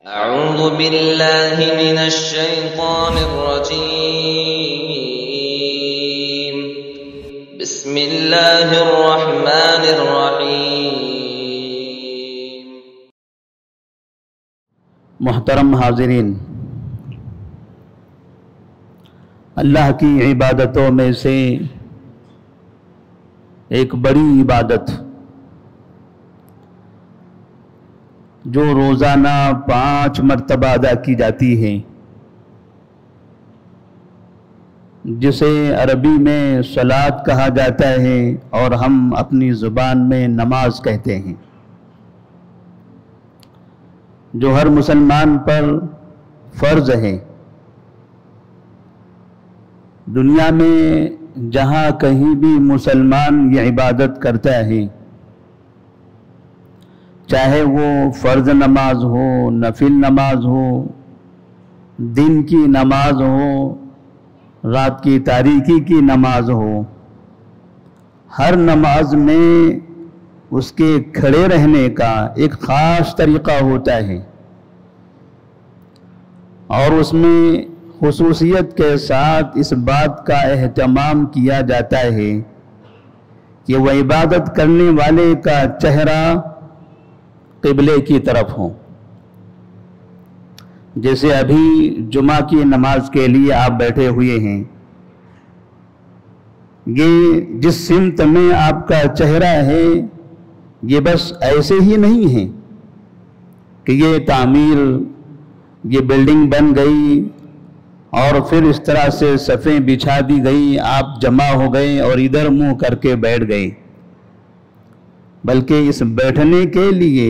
أعوذ بالله من الشيطان الرجيم. بسم الله الرحمن الرحيم. محترم حاضرین، اللہ کی عبادتوں میں سے ایک بڑی عبادت جو روزانہ 5 مرتبہ ادا کی جاتی ہے، جسے عربی میں صلاۃ کہا جاتا ہے اور ہم اپنی زبان میں نماز کہتے ہیں، جو ہر مسلمان پر فرض ہے۔ دنیا میں جہاں کہیں بھی مسلمان یہ عبادت کرتا ہے، چاہے وہ فرض نماز ہو، نفل نماز ہو، دن کی نماز ہو، رات کی تاریکی کی نماز ہو، ہر نماز میں اس کے کھڑے رہنے کا ایک خاص طریقہ ہوتا ہے، اور اس میں خصوصیت کے ساتھ اس بات کا اہتمام کیا جاتا ہے کہ وہ عبادت کرنے والے کا چہرہ قبلے کی طرف ہو۔ جیسے ابھی جمعہ کی نماز کے لیے آپ بیٹھے ہوئے ہیں، یہ جس سمت میں آپ کا چہرہ ہے، یہ بس ایسے ہی نہیں ہے کہ یہ تعمیر، یہ بلڈنگ بن گئی اور پھر اس طرح سے صفیں بچھا دی گئی، آپ جمع ہو گئے اور ادھر منہ کر کے بیٹھ گئے، بلکہ اس بیٹھنے کے لیے،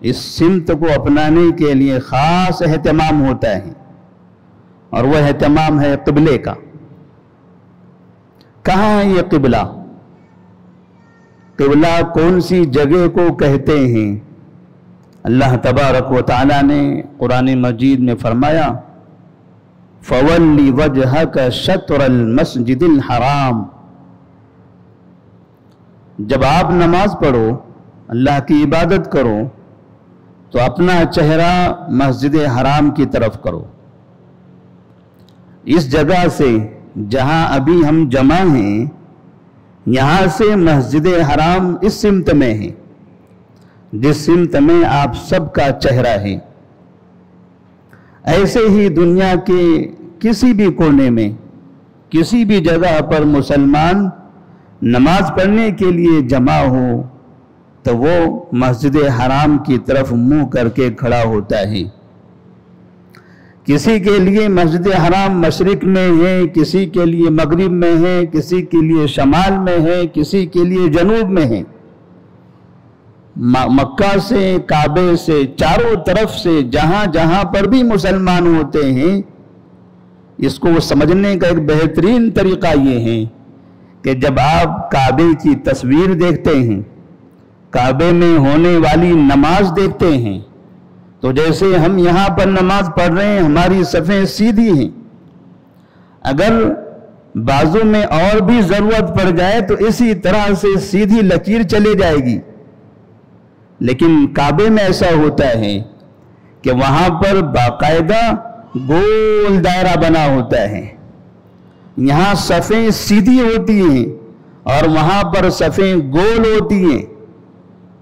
اس سمت کو اپنانے کے لیے خاص اہتمام ہوتا ہے، اور وہ اہتمام ہے قبلے کا۔ کہاں ہے یہ قبلہ؟ قبلہ کون سی جگہ کو کہتے ہیں؟ اللہ تبارک و تعالیٰ نے قرآن مجید میں فرمایا، فَوَلِّ وَجْهَكَ شَطْرَ الْمَسْجِدِ الْحَرَامِ۔ جب آپ نماز پڑھو، اللہ کی عبادت کرو، تو اپنا چہرہ مسجد حرام کی طرف کرو۔ اس جگہ سے جہاں ابھی ہم جمع ہیں، یہاں سے مسجد حرام اس سمت میں ہے جس سمت میں آپ سب کا چہرہ ہے۔ ایسے ہی دنیا کے کسی بھی کونے میں، کسی بھی جگہ پر مسلمان نماز پڑھنے کے لیے جمع ہو تو وہ مسجد حرام کی طرف منہ کر کے کھڑا ہوتا ہے۔ کسی کے لیے مسجد حرام مشرق میں ہے، کسی کے لیے مغرب میں ہے، کسی کے لیے شمال میں ہے، کسی کے لیے جنوب میں ہے۔ مکہ سے، کعبے سے، چاروں طرف سے جہاں جہاں پر بھی مسلمان ہوتے ہیں، اس کو سمجھنے کا ایک بہترین طریقہ یہ ہے کہ جب آپ کعبے کی تصویر دیکھتے ہیں، کعبے میں ہونے والی نماز دیکھتے ہیں، تو جیسے ہم یہاں پر نماز پڑھ رہے ہیں، ہماری صفیں سیدھی ہیں۔ اگر بازو میں اور بھی ضرورت پڑ جائے تو اسی طرح سے سیدھی لکیر چلے جائے گی، لیکن کعبے میں ایسا ہوتا ہے کہ وہاں پر باقاعدہ گول دائرہ بنا ہوتا ہے۔ یہاں صفیں سیدھی ہوتی ہیں اور وہاں پر صفیں گول ہوتی ہیں۔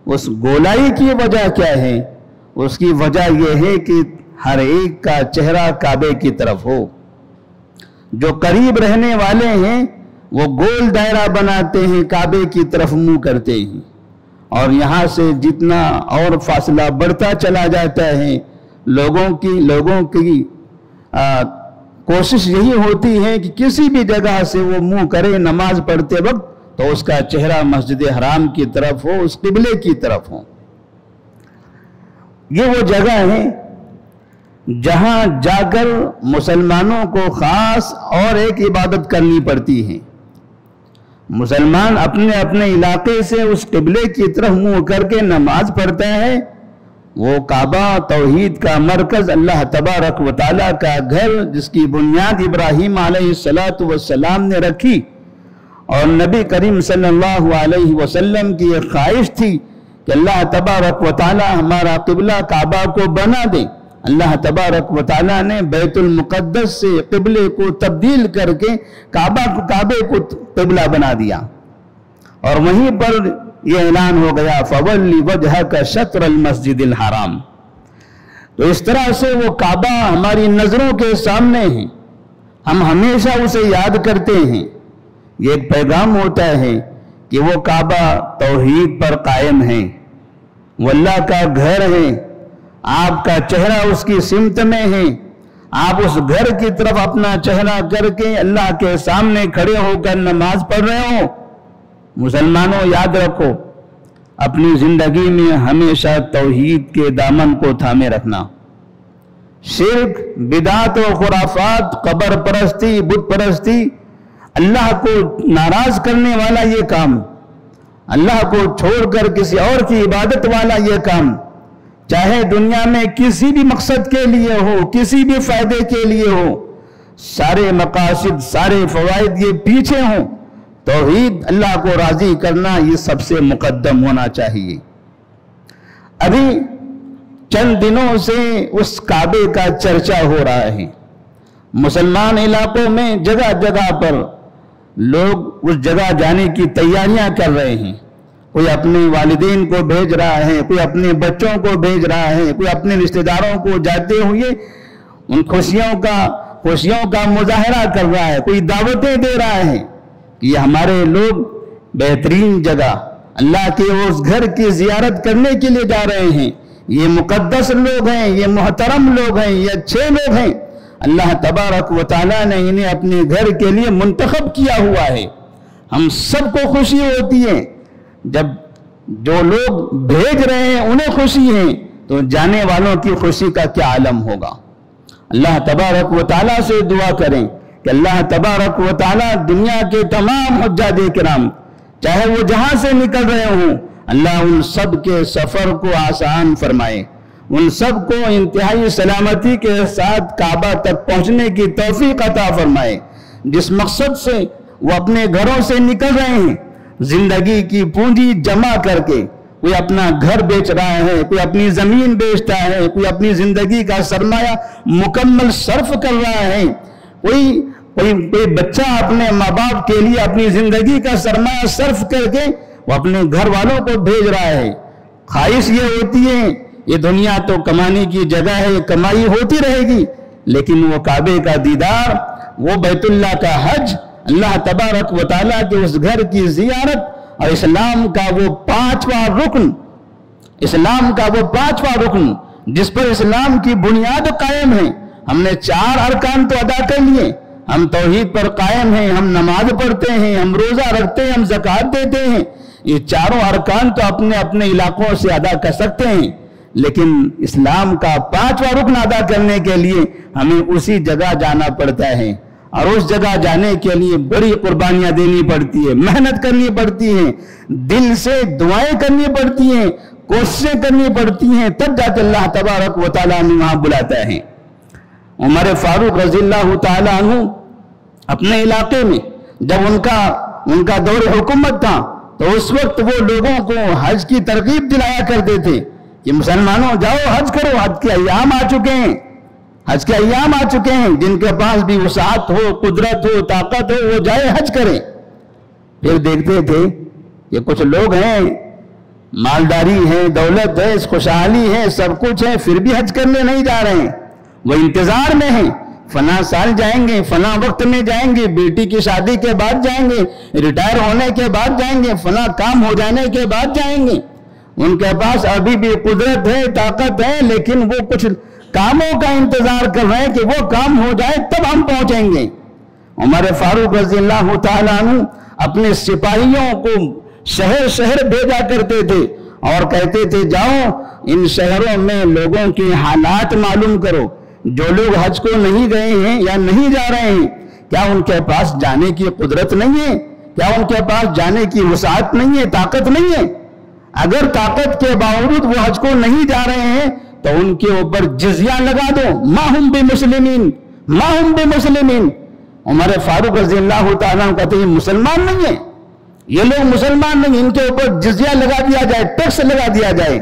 اس گولائی کی وجہ کیا ہے؟ اس کی وجہ یہ ہے کہ ہر ایک کا چہرہ کعبے کی طرف ہو۔ جو قریب رہنے والے ہیں وہ گول دائرہ بناتے ہیں، کعبے کی طرف منہ کرتے ہیں، اور یہاں سے جتنا اور فاصلہ بڑھتا چلا جاتا ہے، لوگوں کی کوشش یہی ہوتی ہے کہ کسی بھی جگہ سے وہ منہ کرے نماز پڑھتے وقت تو اس کا چہرہ مسجد حرام کی طرف ہو، اس قبلے کی طرف ہو۔ یہ وہ جگہ ہے جہاں جا کر مسلمانوں کو خاص اور ایک عبادت کرنی پڑتی ہے۔ مسلمان اپنے اپنے علاقے سے اس قبلے کی طرف منہ کر کے نماز پڑھتا ہے۔ وہ کعبہ توحید کا مرکز، اللہ تبارک و تعالیٰ کا گھر، جس کی بنیاد ابراہیم علیہ السلام نے رکھی، اور نبی کریم صلی اللہ علیہ وسلم کی ایک خواہش تھی کہ اللہ تبارک و تعالیٰ ہمارا قبلہ کعبہ کو بنا دے، اللہ تبارک و تعالیٰ نے بیت المقدس سے قبلے کو تبدیل کر کے کعبے کو قبلہ بنا دیا، اور وہیں پر یہ اعلان ہو گیا فَوَلِّ وَجْهَكَ شَطْرَ الْمَسْجِدِ الْحَرَامِ۔ تو اس طرح سے وہ کعبہ ہماری نظروں کے سامنے ہے، ہم ہمیشہ اسے یاد کرتے ہیں۔ یہ ایک پیغام ہوتا ہے کہ وہ کعبہ توحید پر قائم ہے، وہ اللہ کا گھر ہے، آپ کا چہرہ اس کی سمت میں ہے، آپ اس گھر کی طرف اپنا چہرہ کر کے اللہ کے سامنے کھڑے ہو کر نماز پڑھ رہے ہو۔ مسلمانوں یاد رکھو، اپنی زندگی میں ہمیشہ توحید کے دامن کو تھامے رکھنا۔ شرک، بدعت و خرافات، قبر پرستی، بت پرستی، اللہ کو ناراض کرنے والا یہ کام، اللہ کو چھوڑ کر کسی اور کی عبادت والا یہ کام، چاہے دنیا میں کسی بھی مقصد کے لیے ہو، کسی بھی فائدے کے لیے ہو، سارے مقاصد، سارے فوائد یہ پیچھے ہوں، توحید اللہ کو راضی کرنا یہ سب سے مقدم ہونا چاہیے۔ ابھی چند دنوں سے اس کعبے کا چرچا ہو رہا ہے، مسلمان علاقوں میں جگہ جگہ پر لوگ اس جگہ جانے کی تیاریاں کر رہے ہیں، کوئی اپنے والدین کو بھیج رہا ہے، کوئی اپنے بچوں کو بھیج رہا ہے، کوئی اپنے رشتہ داروں کو جاتے ہوئے ان خوشیوں کا مظاہرہ کر رہا ہے، کوئی دعوتیں دے رہا ہے کہ یہ ہمارے لوگ بہترین جگہ اللہ کے اس گھر کی زیارت کرنے کے لیے جا رہے ہیں، یہ مقدس لوگ ہیں، یہ محترم لوگ ہیں، یہ اچھے لوگ ہیں، اللہ تبارک و تعالیٰ نے انہیں اپنے گھر کے لیے منتخب کیا ہوا ہے۔ ہم سب کو خوشی ہوتی ہے جب جو لوگ بھیج رہے ہیں انہیں خوشی ہے، تو جانے والوں کی خوشی کا کیا عالم ہوگا۔ اللہ تبارک و تعالیٰ سے دعا کریں کہ اللہ تبارک و تعالیٰ دنیا کے تمام حجاج کرام، چاہے وہ جہاں سے نکل رہے ہوں، اللہ ان سب کے سفر کو آسان فرمائے، ان سب کو انتہائی سلامتی کے ساتھ کعبہ تک پہنچنے کی توفیق عطا فرمائے۔ جس مقصد سے وہ اپنے گھروں سے نکل رہے ہیں، زندگی کی پونجی جمع کر کے، کوئی اپنا گھر بیچ رہا ہے، کوئی اپنی زمین بیچتا ہے، کوئی اپنی زندگی کا سرمایہ مکمل صرف کر رہا ہے، کوئی بچہ اپنے ماں باپ کے لیے اپنی زندگی کا سرمایہ صرف کر کے وہ اپنے گھر والوں کو بھیج رہا ہے۔ خواہش یہ ہوتی ہے یہ دنیا تو کمانے کی جگہ ہے، کمائی ہوتی رہے گی، لیکن وہ کعبے کا دیدار، وہ بیت اللہ کا حج، اللہ تبارک و تعالیٰ کے اس گھر کی زیارت، اور اسلام کا وہ پانچواں رکن جس پر اسلام کی بنیاد قائم ہے۔ ہم نے 4 ارکان تو ادا کر لیے، ہم توحید پر قائم ہیں، ہم نماز پڑھتے ہیں، ہم روزہ رکھتے ہیں، ہم زکوٰۃ دیتے ہیں، یہ 4 ارکان تو اپنے اپنے علاقوں سے ادا کر سکتے ہیں، لیکن اسلام کا 5واں رکن ادا کرنے کے لیے ہمیں اسی جگہ جانا پڑتا ہے، اور اس جگہ جانے کے لیے بڑی قربانیاں دینی پڑتی ہے، محنت کرنی پڑتی ہے، دل سے دعائیں کرنی پڑتی ہیں، کوششیں کرنی پڑتی ہیں، تب جا کے اللہ تبارک و تعالیٰ نے وہاں بلاتا ہے۔ عمر فاروق رضی اللہ تعالیٰ عنہ اپنے علاقے میں جب ان کا دور حکومت تھا، تو اس وقت وہ لوگوں کو حج کی ترغیب دلایا کرتے تھے کہ مسلمانوں جاؤ حج کرو، حج کے ایام آ چکے ہیں، جن کے پاس بھی وسعت ہو، قدرت ہو، طاقت ہو، وہ جائے حج کریں۔ پھر دیکھتے تھے کہ کچھ لوگ ہیں، مالداری ہے، دولت ہے، خوشحالی ہے، سب کچھ ہے، پھر بھی حج کرنے نہیں جا رہے ہیں، وہ انتظار میں ہیں، فلاں سال جائیں گے، فلاں وقت میں جائیں گے، بیٹی کی شادی کے بعد جائیں گے، ریٹائر ہونے کے بعد جائیں گے، فلاں کام ہو جانے کے بعد جائیں گے۔ ان کے پاس ابھی بھی قدرت ہے، طاقت ہے، لیکن وہ کچھ کاموں کا انتظار کر رہے ہیں کہ وہ کام ہو جائے تب ہم پہنچیں گے۔ عمر فاروق رضی اللہ تعالیٰ عنہ اپنے سپاہیوں کو شہر شہر بھیجا کرتے تھے اور کہتے تھے جاؤ ان شہروں میں لوگوں کے حالات معلوم کرو، جو لوگ حج کو نہیں گئے ہیں یا نہیں جا رہے ہیں، کیا ان کے پاس جانے کی قدرت نہیں ہے؟ کیا ان کے پاس جانے کی وسعت نہیں ہے، طاقت نہیں ہے؟ اگر طاقت کے باوجود وہ حج کو نہیں جا رہے ہیں تو ان کے اوپر جزیہ لگا دو، ما ہم بمسلمین۔ عمر فاروق رضی اللہ تعالیٰ کہتے ہیں مسلمان نہیں ہیں، یہ لوگ مسلمان نہیں، ان کے اوپر جزیہ لگا دیا جائے، ٹیکس لگا دیا جائے۔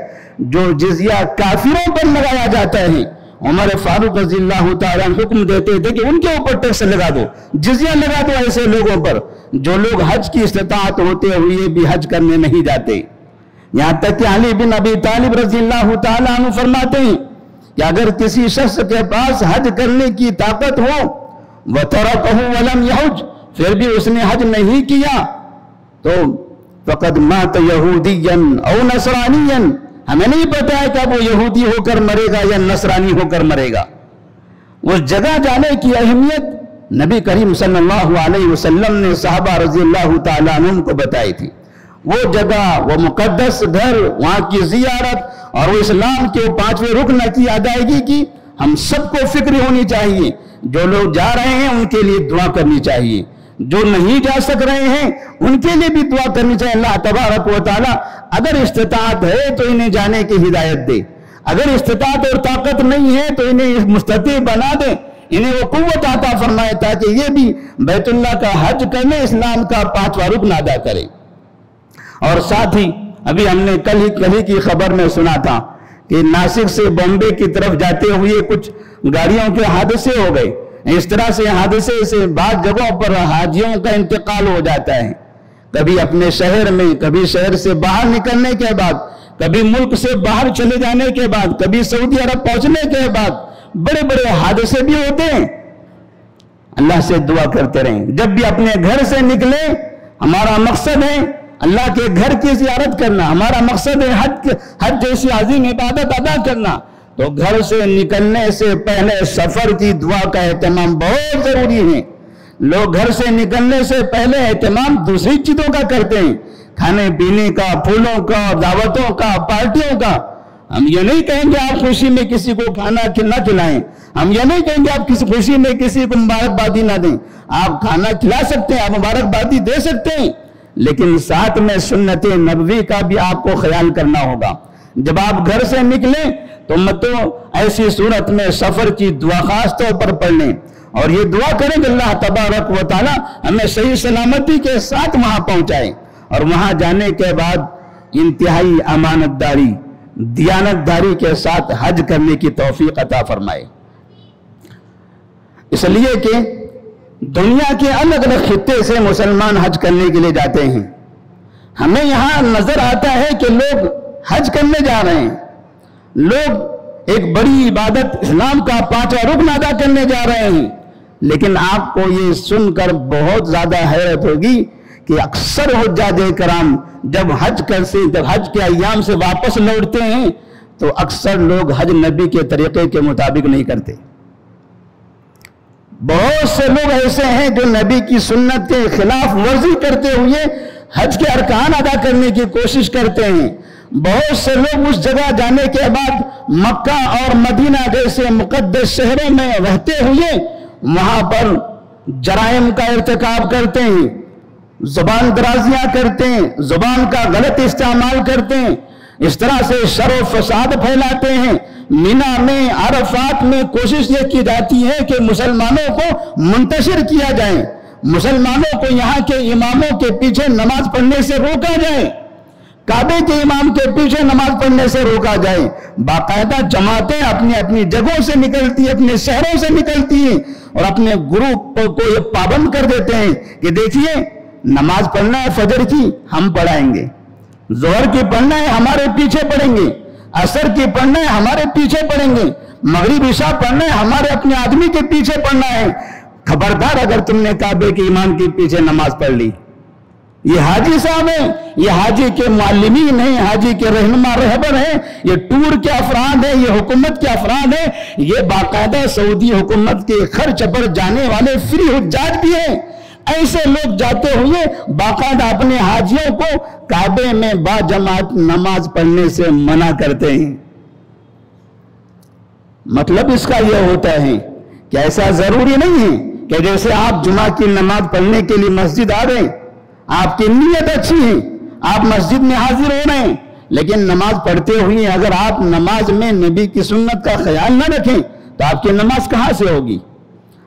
جو جزیہ کافروں پر لگایا جاتا ہے عمر فاروق رضی اللہ تعالیٰ حکم دیتے تھے کہ ان کے اوپر ٹیکس لگا دو، جزیہ لگا دو ایسے لوگوں پر جو لوگ حج کی استطاعت ہوتے ہوئے بھی حج کرنے نہیں جاتے۔ یہاں تک کہ علی بن ابی طالب رضی اللہ تعالیٰ عنہ فرماتے ہیں کہ اگر کسی شخص کے پاس حج کرنے کی طاقت ہو وَتَرَكَهُ وَلَمْ يَحُجْ، پھر بھی اس نے حج نہیں کیا، تو فَقَدْ مَاتَ يَهُودِيًّا أَوْ نَصْرَانِيًّا، ہمیں نہیں پتا ہے کہ وہ یہودی ہو کر مرے گا یا نصرانی ہو کر مرے گا۔ اس جگہ جانے کی اہمیت نبی کریم صلی اللہ علیہ وسلم نے صحابہ رضی اللہ تعالیٰ عنہ کو بتائی تھی۔ وہ جگہ، وہ مقدس گھر، وہاں کی زیارت اور وہ اسلام کے 5ویں رکن کی ادائیگی کی ہم سب کو فکر ہونی چاہیے۔ جو لوگ جا رہے ہیں ان کے لیے دعا کرنی چاہیے، جو نہیں جا سک رہے ہیں ان کے لیے بھی دعا کرنی چاہیے۔ اللہ تبارک و تعالیٰ اگر استطاعت ہے تو انہیں جانے کی ہدایت دے، اگر استطاعت اور طاقت نہیں ہے تو انہیں مستطیع بنا دے، انہیں وہ قوت عطا فرمائے تاکہ یہ بھی بیت اللہ کا حج کرنے، اسلام کا 5واں رکن ادا کرے۔ اور ساتھ ہی ابھی ہم نے کل ہی کی خبر میں سنا تھا کہ ناسک سے بامبے کی طرف جاتے ہوئے کچھ گاڑیوں کے حادثے ہو گئے۔ اس طرح سے حادثے سے بعض جگہوں پر حاجیوں کا انتقال ہو جاتا ہے، کبھی اپنے شہر میں، کبھی شہر سے باہر نکلنے کے بعد، کبھی ملک سے باہر چلے جانے کے بعد، کبھی سعودی عرب پہنچنے کے بعد بڑے بڑے حادثے بھی ہوتے ہیں۔ اللہ سے دعا کرتے رہیں، جب بھی اپنے گھر سے نکلیں ہمارا مقصد ہے اللہ کے گھر کی زیارت کرنا، ہمارا مقصد ہے حج جیسی عظیم عبادت ادا کرنا، تو گھر سے نکلنے سے پہلے سفر کی دعا کا اہتمام بہت ضروری ہے۔ لوگ گھر سے نکلنے سے پہلے اہتمام دوسری چیزوں کا کرتے ہیں، کھانے پینے کا، پھولوں کا، دعوتوں کا، پارٹیوں کا۔ ہم یہ نہیں کہیں گے آپ خوشی میں کسی کو کھانا نہ کھلائیں، ہم یہ نہیں کہیں گے آپ کسی خوشی میں کسی کو مبارکبادی نہ دیں۔ آپ کھانا کھلا سکتے ہیں، آپ مبارکبادی دے سکتے ہیں، لیکن ساتھ میں سنت نبوی کا بھی آپ کو خیال کرنا ہوگا۔ جب آپ گھر سے نکلیں تو ایسی صورت میں سفر کی دعا خاص طور پر پڑھ لیں اور یہ دعا کریں کہ اللہ تبارک و تعالی ہمیں صحیح سلامتی کے ساتھ وہاں پہنچائے، اور وہاں جانے کے بعد انتہائی امانت داری، دیانت داری کے ساتھ حج کرنے کی توفیق عطا فرمائے۔ اس لیے کہ دنیا کے الگ الگ خطے سے مسلمان حج کرنے کے لیے جاتے ہیں، ہمیں یہاں نظر آتا ہے کہ لوگ حج کرنے جا رہے ہیں، لوگ ایک بڑی عبادت اسلام کا 5واں رکن ادا کرنے جا رہے ہیں، لیکن آپ کو یہ سن کر بہت زیادہ حیرت ہوگی کہ اکثر حجاج کرام جب حج کے ایام سے واپس لوٹتے ہیں تو اکثر لوگ حج نبی کے طریقے کے مطابق نہیں کرتے۔ بہت سے لوگ ایسے ہیں جو نبی کی سنت کے خلاف ورزی کرتے ہوئے حج کے ارکان ادا کرنے کی کوشش کرتے ہیں۔ بہت سے لوگ اس جگہ جانے کے بعد مکہ اور مدینہ جیسے مقدس شہروں میں رہتے ہوئے وہاں پر جرائم کا ارتکاب کرتے ہیں، زبان درازیاں کرتے ہیں، زبان کا غلط استعمال کرتے ہیں، اس طرح سے شر و فساد پھیلاتے ہیں۔ مینا میں، عرفات میں کوشش یہ کی جاتی ہے کہ مسلمانوں کو منتشر کیا جائے، مسلمانوں کو یہاں کے اماموں کے پیچھے نماز پڑھنے سے روکا جائے، کعبے کے امام کے پیچھے نماز پڑھنے سے روکا جائے۔ باقاعدہ جماعتیں اپنی اپنی جگہوں سے نکلتی ہیں، اپنے شہروں سے نکلتی ہیں اور اپنے گروپ کو یہ پابند کر دیتے ہیں کہ دیکھیے نماز پڑھنا ہے فجر کی ہم پڑھائیں گے، ظہر کی پڑھنا ہے ہمارے پیچھے پڑھیں گے، عصر کی پڑھنا ہے ہمارے پیچھے پڑھیں گے، مغرب عشاء پڑھنا ہے ہمارے اپنے آدمی کے پیچھے پڑھنا ہے۔ خبردار اگر تم نے کعبے کے امام کے پیچھے نماز پڑھ لی، یہ حاجی صاحب ہیں، یہ حاجی کے معلمین ہیں، حاجی کے رہنما رہبر ہیں، یہ ٹور کے افراد ہیں، یہ حکومت کے افراد ہیں، یہ باقاعدہ سعودی حکومت کے خرچ پر جانے والے فری حجاج بھی ہیں۔ ایسے لوگ جاتے ہوئے باقاعدہ اپنے حاجیوں کو کعبے میں با جماعت نماز پڑھنے سے منع کرتے ہیں۔ مطلب اس کا یہ ہوتا ہے کہ ایسا ضروری نہیں ہے کہ جیسے آپ جمعہ کی نماز پڑھنے کے لیے مسجد آ رہے ہیں، آپ کی نیت اچھی ہے، آپ مسجد میں حاضر ہو رہے ہیں، لیکن نماز پڑھتے ہوئے اگر آپ نماز میں نبی کی سنت کا خیال نہ رکھیں تو آپ کی نماز کہاں سے ہوگی؟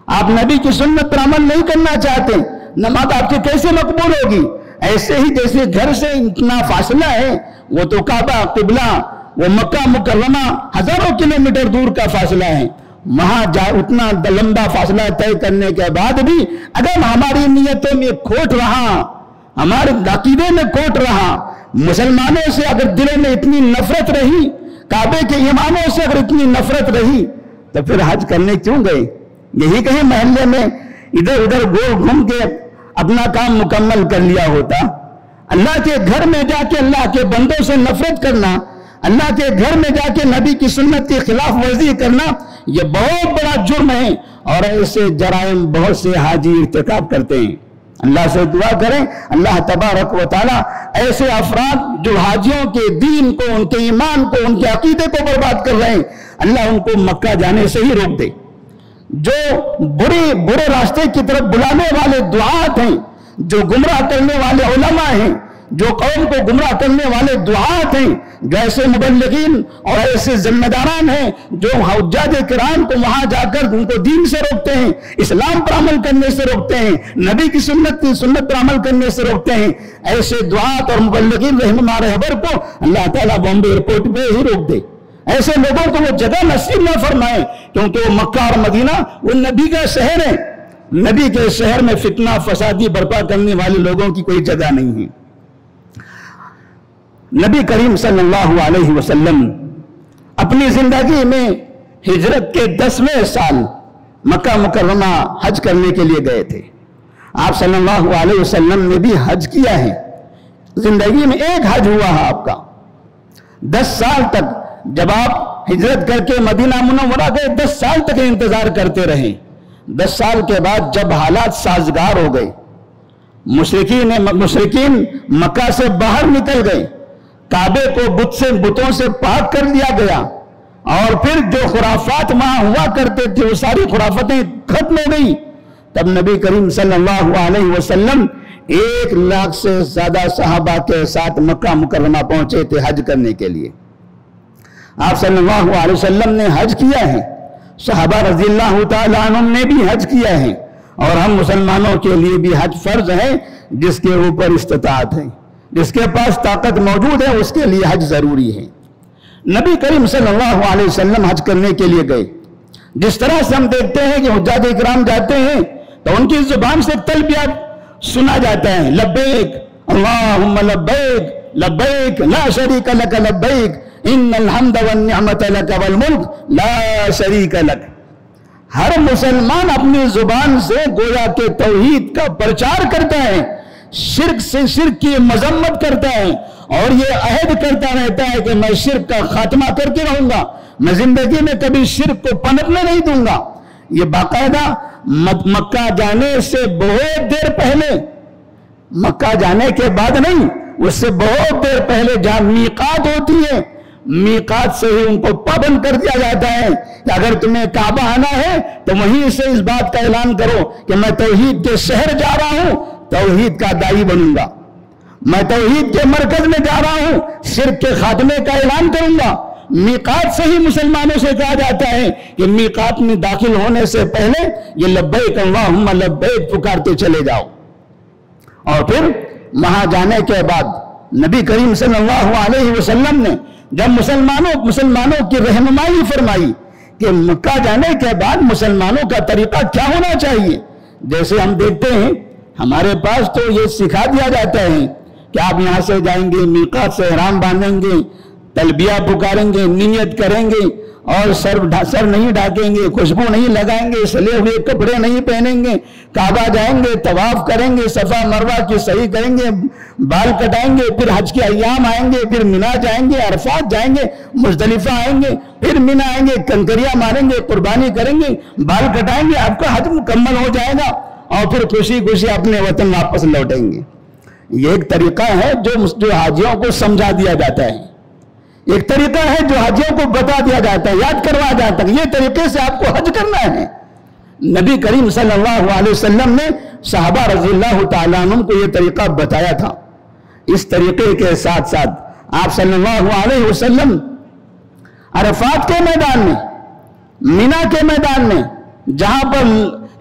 آپ نبی کی سنت پر عمل نہیں کرنا چاہتے، نماز آپ کی کیسے مقبول ہوگی؟ ایسے ہی جیسے گھر سے اتنا فاصلہ ہے، وہ تو کعبہ قبلہ وہ مکہ مکرمہ ہزاروں کلومیٹر دور کا فاصلہ ہے، وہاں اتنا لمبا فاصلہ طے کرنے کے بعد بھی اگر ہماری نیتوں میں کھوٹ رہا، ہمارے عقیدے میں کھوٹ رہا، مسلمانوں سے اگر دلوں میں اتنی نفرت رہی، کعبے کے ایمانوں سے اگر اتنی نفرت رہی، تو پھر حج کرنے کیوں گئے؟ یہی کہیں محلے میں ادھر ادھر گول گھوم کے اپنا کام مکمل کر لیا ہوتا۔ اللہ کے گھر میں جا کے اللہ کے بندوں سے نفرت کرنا، اللہ کے گھر میں جا کے نبی کی سنت کی خلاف ورزی کرنا، یہ بہت بڑا جرم ہے، اور ایسے جرائم بہت سے حاجی ارتکاب کرتے ہیں۔ اللہ سے دعا کریں اللہ تبارک و تعالی ایسے افراد جو حاجیوں کے دین کو، ان کے ایمان کو، ان کے عقیدے کو برباد کر رہے ہیں، اللہ ان کو مکہ جانے سے ہی روک دے۔ جو برے راستے کی طرف بلانے والے دعات ہیں، جو گمراہ کرنے والے علماء ہیں، جو قوم کو گمراہ کرنے والے دعات ہیں، جو ایسے مبلغین اور ایسے ذمہ داران ہیں جو حجاج کرام کو وہاں جا کر ان کو دین سے روکتے ہیں، اسلام پر عمل کرنے سے روکتے ہیں، نبی کی سنت پر عمل کرنے سے روکتے ہیں، ایسے دعات اور مبلغین رہنما رہبر کو اللہ تعالیٰ بامبے ایئرپورٹ پہ ہی روک دے، ایسے لوگوں کو وہ جگہ نصیب نہ فرمائے، کیونکہ وہ مکہ اور مدینہ وہ نبی کا شہر ہے، نبی کے شہر میں فتنہ فسادی برپا کرنے والے لوگوں کی کوئی جگہ نہیں ہے۔ نبی کریم صلی اللہ علیہ وسلم اپنی زندگی میں ہجرت کے 10ویں سال مکہ مکرمہ حج کرنے کے لیے گئے تھے۔ آپ صلی اللہ علیہ وسلم نے بھی حج کیا ہے، زندگی میں ایک حج ہوا ہے آپ کا۔ 10 سال تک جب آپ ہجرت کر کے مدینہ منورہ گئے، 10 سال تک انتظار کرتے رہے۔ 10 سال کے بعد جب حالات سازگار ہو گئے، مشرکین مکہ سے باہر نکل گئے، کعبے کو بتوں سے پاک کر دیا گیا، اور پھر جو خرافات وہاں ہوا کرتے تھے وہ ساری خرافتیں ختم ہو گئی، تب نبی کریم صلی اللہ علیہ وسلم 1 لاکھ سے زیادہ صحابہ کے ساتھ مکہ مکرمہ پہنچے تھے حج کرنے کے لیے۔ آپ صلی اللہ علیہ وسلم نے حج کیا ہے، صحابہ رضی اللہ تعالیٰ عنہم نے بھی حج کیا ہے، اور ہم مسلمانوں کے لیے بھی حج فرض ہے، جس کے اوپر استطاعت ہے، جس کے پاس طاقت موجود ہے اس کے لیے حج ضروری ہے۔ نبی کریم صلی اللہ علیہ وسلم حج کرنے کے لیے گئے۔ جس طرح سے ہم دیکھتے ہیں کہ حجاج کرام جاتے ہیں تو ان کی زبان سے تلبیہ سنا جاتا ہے، لبیک اللہم لبیک لبیک لا شریک لک لبیک ان الحمد والنعمت لک والملک لا شریک لک۔ ہر مسلمان اپنی زبان سے گویا کہ توحید کا پرچار کرتا ہے، شرک کی مذمت کرتا ہے، اور یہ عہد کرتا رہتا ہے کہ میں شرک کا خاتمہ کر کے رہوں گا، میں زندگی میں کبھی شرک کو پنپنے نہیں دوں گا۔ یہ باقاعدہ مکہ جانے سے بہت دیر پہلے، مکہ جانے کے بعد نہیں، اس سے بہت دیر پہلے جہاں میقات ہوتی ہے، میقات سے ہی ان کو پابند کر دیا جاتا ہے کہ اگر تمہیں کعبہ آنا ہے تو وہیں سے اس بات کا اعلان کرو کہ میں توحید کے شہر جا رہا ہوں، توحید کا داعی بنوں گا، میں توحید کے مرکز میں جا رہا ہوں، شرک کے خاتمے کا اعلان کروں گا۔ میقات سے ہی مسلمانوں سے کہا جاتا ہے کہ میقات میں داخل ہونے سے پہلے یہ لبیک اللہم لبیک پکارتے چلے جاؤ۔ اور پھر وہاں جانے کے بعد نبی کریم صلی اللہ علیہ وسلم نے جب مسلمانوں کی رہنمائی فرمائی کہ مکہ جانے کے بعد مسلمانوں کا طریقہ کیا ہونا چاہیے، جیسے ہم دیکھتے ہیں ہمارے پاس تو یہ سکھا دیا جاتا ہے کہ آپ یہاں سے جائیں گے، میقات سے احرام باندھیں گے، تلبیہ پکاریں گے، نیت کریں گے، اور سر نہیں ڈھانکیں گے، خوشبو نہیں لگائیں گے، سلے ہوئے کپڑے نہیں پہنیں گے، کعبہ جائیں گے، طواف کریں گے، صفا مروہ کی صحیح کریں گے، بال کٹائیں گے، پھر حج کے ایام آئیں گے، پھر مینا جائیں گے، عرفات جائیں گے، مزدلفہ آئیں گے، پھر مینا آئیں گے، کنکریاں ماریں گے، قربانی کریں گے، بال کٹائیں گے، آپ کا حج مکمل ہو جائے گا، اور پھر خوشی خوشی اپنے وطن واپس لوٹیں گے۔ یہ ایک طریقہ ہے جو حاجیوں کو سمجھا دیا جاتا ہے، ایک طریقہ ہے جو حاجیوں کو بتا دیا جاتا ہے، یاد کروایا جاتا ہے، یہ طریقے سے آپ کو حج کرنا ہے۔ نبی کریم صلی اللہ علیہ وسلم نے صحابہ رضی اللہ تعالیٰ عنہ کو یہ طریقہ بتایا تھا۔ اس طریقے کے ساتھ ساتھ آپ صلی اللہ علیہ وسلم عرفات کے میدان میں، مینا کے میدان میں، جہاں پر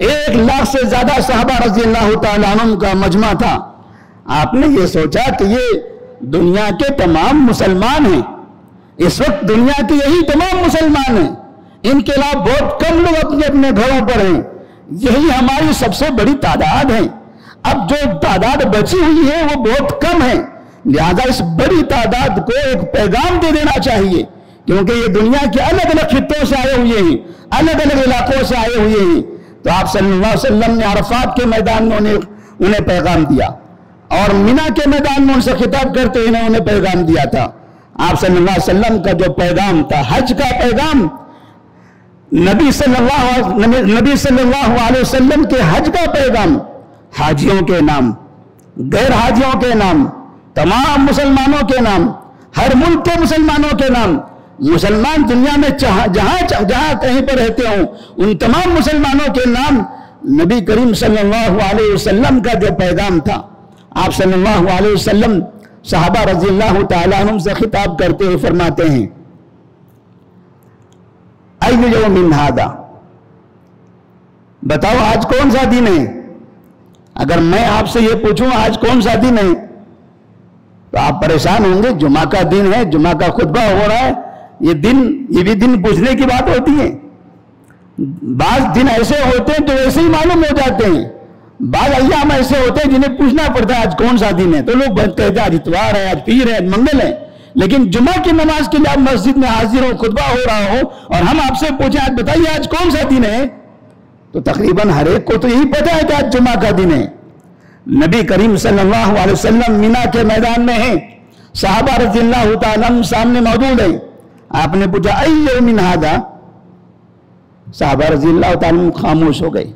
1 لاکھ سے زیادہ صحابہ رضی اللہ تعالیٰ عنہ کا مجمع تھا، آپ نے یہ سوچا کہ یہ دنیا کے تمام مسلمان ہیں، اس وقت دنیا کے یہی تمام مسلمان ہیں، ان کے علاوہ بہت کم لوگ اپنے اپنے گھروں پر ہیں، یہی ہماری سب سے بڑی تعداد ہے۔ اب جو تعداد بچی ہوئی ہے وہ بہت کم ہے، لہذا اس بڑی تعداد کو ایک پیغام دے دینا چاہیے، کیونکہ یہ دنیا کے الگ الگ خطوں سے آئے ہوئے ہیں، الگ الگ علاقوں سے آئے ہوئے ہیں۔ تو آپ صلی اللہ علیہ وسلم نے عرفات کے میدان میں انہیں پیغام دیا، اور منی کے میدان میں ان سے خطاب کرتے ہوئے انہیں پیغام دیا تھا۔ آپ صلی اللہ علیہ وسلم کا جو پیغام تھا، حج کا پیغام، نبی صلی اللہ علیہ وسلم کے حج کا پیغام، حاجیوں کے نام، غیر حاجیوں کے نام، تمام مسلمانوں کے نام، ہر ملک کے مسلمانوں کے نام، مسلمان دنیا میں جہاں کہیں پر رہتے ہوں ان تمام مسلمانوں کے نام، نبی کریم صلی اللہ علیہ وسلم کا جو پیغام تھا، آپ صلی اللہ علیہ وسلم صحابہ رضی اللہ تعالیٰ عنہم سے خطاب کرتے ہوئے فرماتے ہیں، اَيُّ يَوْمٍ هَذَا، بتاؤ آج کون سا دن ہے؟ اگر میں آپ سے یہ پوچھوں آج کون سا دن ہے تو آپ پریشان ہوں گے۔ جمعہ کا دن ہے، جمعہ کا خطبہ ہو رہا ہے، یہ بھی دن پوچھنے کی بات ہوتی ہے۔ بعض دن ایسے ہوتے ہیں تو ایسے ہی معلوم ہو جاتے ہیں، بعض ایام ایسے ہوتے ہیں جنہیں پوچھنا پڑتا ہے آج کون سا دن ہے، تو لوگ کہتے ہیں آج اتوار ہے، آج پیر ہے، آج منگل ہے۔ لیکن جمعہ کی نماز کے لیے آپ مسجد میں حاضر ہو، خطبہ ہو رہا ہو، اور ہم آپ سے پوچھیں آج بتائیے آج کون سا دن ہے، تو تقریباً ہر ایک کو تو یہی پتا ہے کہ آج جمعہ کا دن ہے۔ نبی کریم صلی اللہ علیہ وسلم منی کے میدان میں ہیں، صحابہ رضی اللہ تعالیٰ عنہم سامنے موجود ہیں۔ آپ نے پوچھا اَيُّ يَوْمٍ هَذَا، صحابہ رضی اللہ تعالیٰ عنہم خاموش ہو گئے،